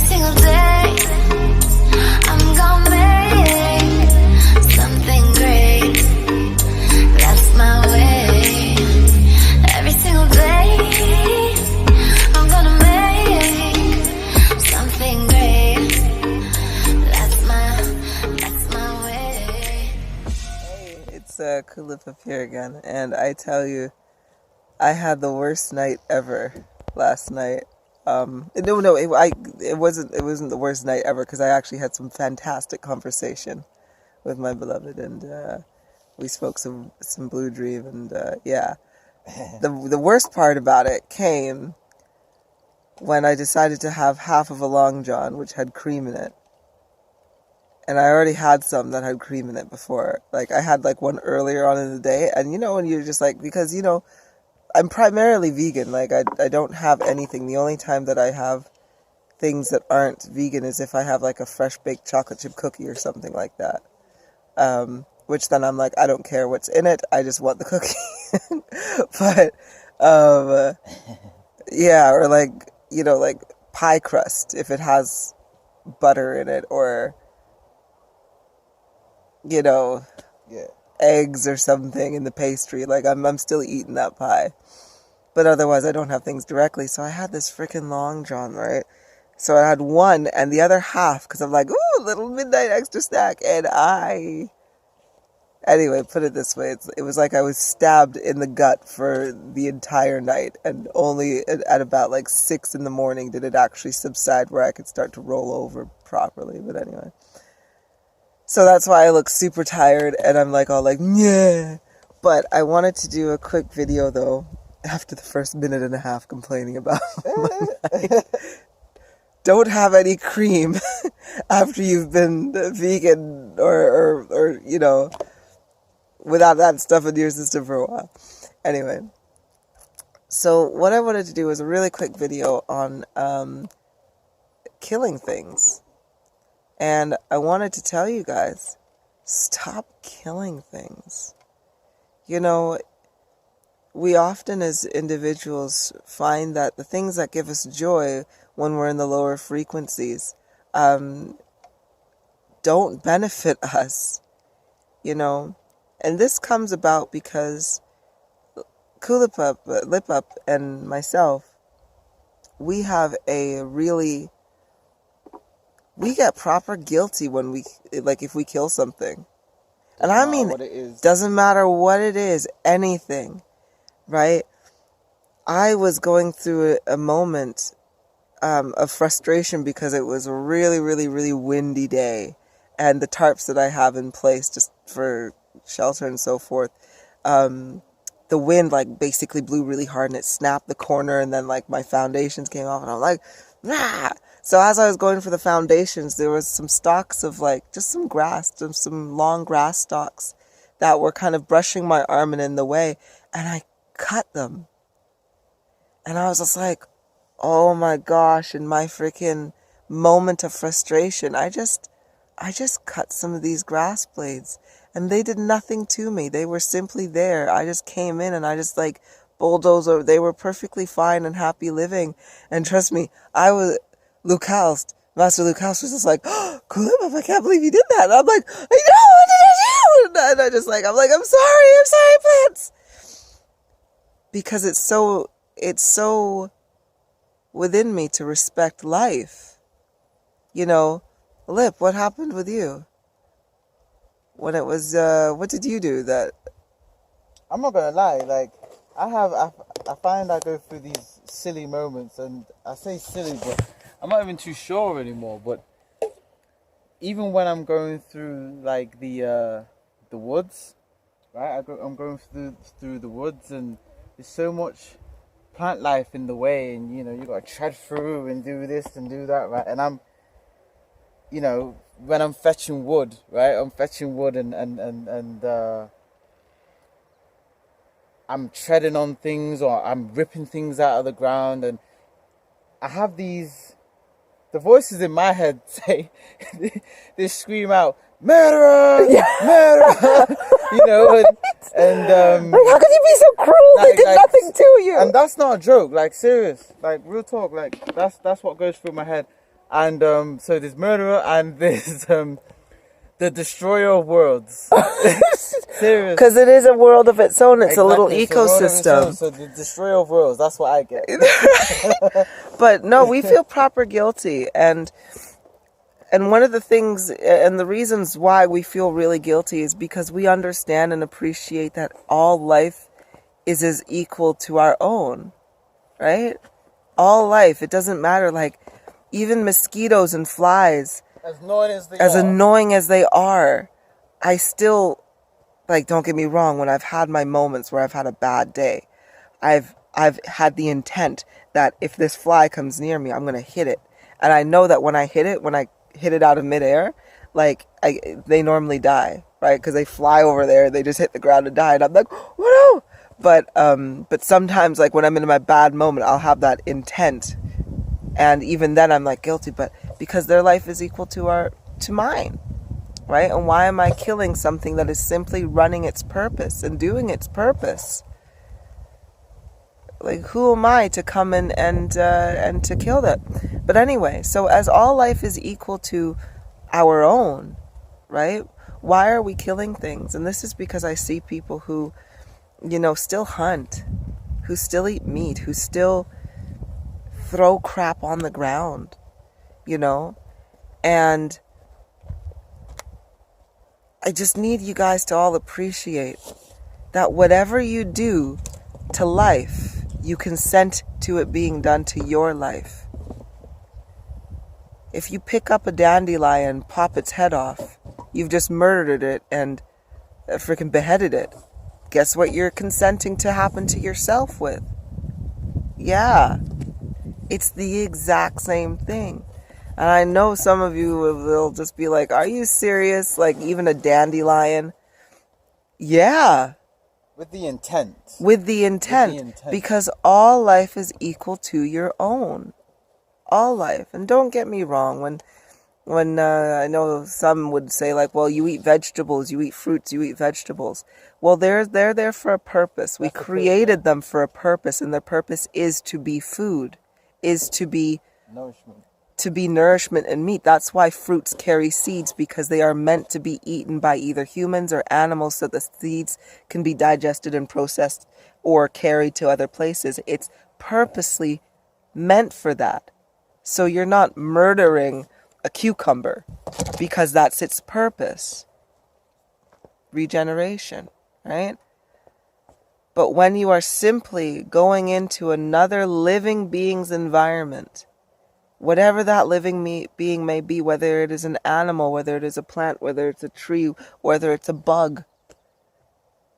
single day, I'm gonna make something great. That's my way. Every single day, I'm gonna make something great. That's my way. Hey, it's Kulipup here again, and I tell you, I had the worst night ever last night. It wasn't the worst night ever, because I actually had some fantastic conversation with my beloved, and we spoke some Blue Dream, and yeah. The worst part about it came when I decided to have half of a Long John, which had cream in it. And I already had some that had cream in it before. Like, I had like one earlier on in the day, and you know when you're just like, because you know, I'm primarily vegan. Like, I don't have anything. The only time that I have things that aren't vegan is if I have like a fresh baked chocolate chip cookie or something like that. Which then I'm like, I don't care what's in it. I just want the cookie. But, yeah, or like, you know, like pie crust, if it has butter in it, or, you know, yeah, eggs or something in the pastry. Like, I'm still eating that pie. But otherwise, I don't have things directly. So I had this freaking Long John, right? So I had one, and the other half, because I'm like, ooh, little midnight extra snack. And anyway, put it this way. It was like I was stabbed in the gut for the entire night. And only at about like 6 in the morning did it actually subside where I could start to roll over properly. But anyway. So that's why I look super tired, and I'm like all like, yeah. But I wanted to do a quick video, though, after the first minute and a half complaining about my night. Don't have any cream after you've been vegan or you know, without that stuff in your system for a while. Anyway, so what I wanted to do was a really quick video on killing things. And I wanted to tell you guys, stop killing things. You know, we often as individuals find that the things that give us joy when we're in the lower frequencies don't benefit us, you know. And this comes about because Kulipup, Lip Up, and myself, we have we get proper guilty when we, like, if we kill something. And I mean, doesn't matter what it is, anything, right? I was going through a moment of frustration because it was a really, really, really windy day. And the tarps that I have in place just for shelter and so forth, the wind, like, basically blew really hard, and it snapped the corner, and then, like, my foundations came off, and I'm like, nah! So as I was going for the foundations, there was some stalks of, like, just some grass, some long grass stalks that were kind of brushing my arm and in the way, and I cut them. And I was just like, oh my gosh, in my freaking moment of frustration, I just cut some of these grass blades, and they did nothing to me. They were simply there. I just came in and I just, like, bulldozed over. They were perfectly fine and happy living. And trust me, Master Luke House was just like, oh, Kulipup, I can't believe you did that. And I'm like, I know, what did I do? And I just like, I'm sorry, plants. Because it's so within me to respect life. You know, Lip, what happened with you? When it was, what did you do that? I'm not gonna lie, like, I find I go through these silly moments, and I say silly, but I'm not even too sure anymore. But even when I'm going through, like, the woods, right? I'm going through the woods, and there's so much plant life in the way, and you know, you gotta tread through and do this and do that, right? And I'm, you know, when I'm fetching wood, right? I'm fetching wood, and I'm treading on things, or I'm ripping things out of the ground, and I have the voices in my head say, they scream out, murderer, murderer, you know, and like, how could you be so cruel? They did nothing to you. And that's not a joke, like, serious, like, real talk, like, that's what goes through my head. And so there's murderer and there's the destroyer of worlds. Serious. Because it is a world of its own. It's a little It's a world of its own, ecosystem. so the destroyer of worlds, that's what I get. But no, we feel proper guilty. And one of the things and the reasons why we feel really guilty is because we understand and appreciate that all life is as equal to our own, right? All life. It doesn't matter. Like, even mosquitoes and flies, As annoying as they are, I still, like, don't get me wrong, when I've had my moments where I've had a bad day, I've had the intent that if this fly comes near me, I'm going to hit it. And I know that when I hit it out of midair, like, they normally die, right? Because they fly over there, they just hit the ground and die, and I'm like, oh no! But sometimes, like, when I'm in my bad moment, I'll have that intent, and even then I'm like guilty, but because their life is equal to mine, right? And why am I killing something that is simply running its purpose and doing its purpose? Like, who am I to come in and to kill that? But anyway, so as all life is equal to our own, right? Why are we killing things? And this is because I see people who, still hunt, who still eat meat, who still throw crap on the ground, and I just need you guys to all appreciate that whatever you do to life, you consent to it being done to your life. If you pick up a dandelion, pop its head off, you've just murdered it and freaking beheaded it. Guess what you're consenting to happen to yourself with? Yeah, it's the exact same thing. And I know some of you will just be like, are you serious? Like, even a dandelion? Yeah. With the intent. Because all life is equal to your own. All life. And don't get me wrong, when I know some would say, like, well, you eat vegetables, you eat fruits, you eat vegetables. Well, they're there for a purpose. We created them for a purpose, and their purpose is to be food, is to be nourishment and meat. That's why fruits carry seeds, because they are meant to be eaten by either humans or animals, so the seeds can be digested and processed or carried to other places. It's purposely meant for that. So you're not murdering a cucumber because that's its purpose. Regeneration, right? But when you are simply going into another living being's environment, whatever that living being may be, whether it is an animal, whether it is a plant, whether it's a tree, whether it's a bug,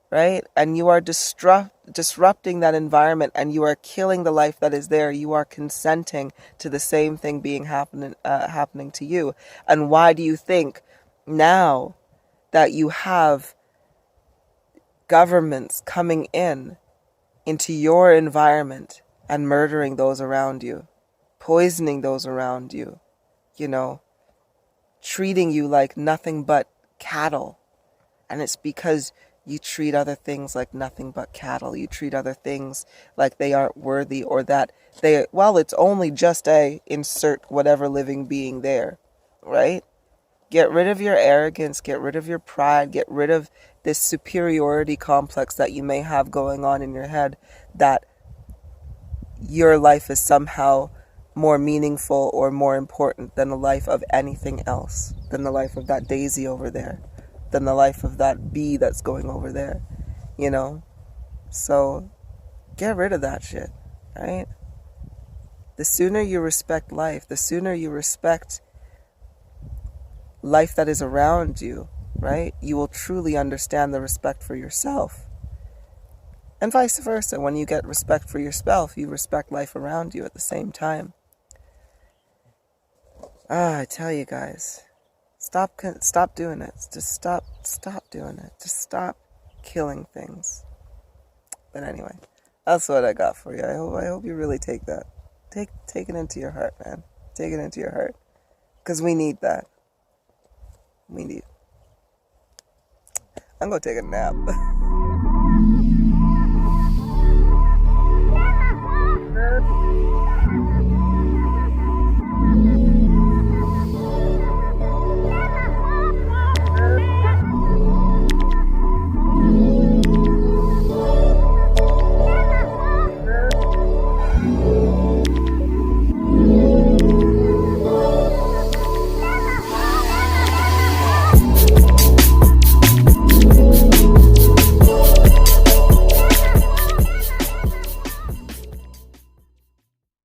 right? And you are disrupting that environment, and you are killing the life that is there. You are consenting to the same thing being happening to you. And why do you think now that you have governments coming into your environment and murdering those around you, poisoning those around you, treating you like nothing but cattle? And it's because you treat other things like nothing but cattle. You treat other things like they aren't worthy, or that it's only just insert whatever living being there, right? Get rid of your arrogance, get rid of your pride, get rid of this superiority complex that you may have going on in your head, that your life is somehow more meaningful or more important than the life of anything else, than the life of that daisy over there, than the life of that bee that's going over there, So get rid of that shit, right? The sooner you respect life, the sooner you respect life that is around you, right? You will truly understand the respect for yourself. And vice versa. When you get respect for yourself, you respect life around you at the same time. I tell you guys, stop doing it. Just stop doing it. Just stop killing things. But anyway, that's what I got for you. I hope you really take that. Take it into your heart, man. Take it into your heart. Because we need that. I'm going to take a nap.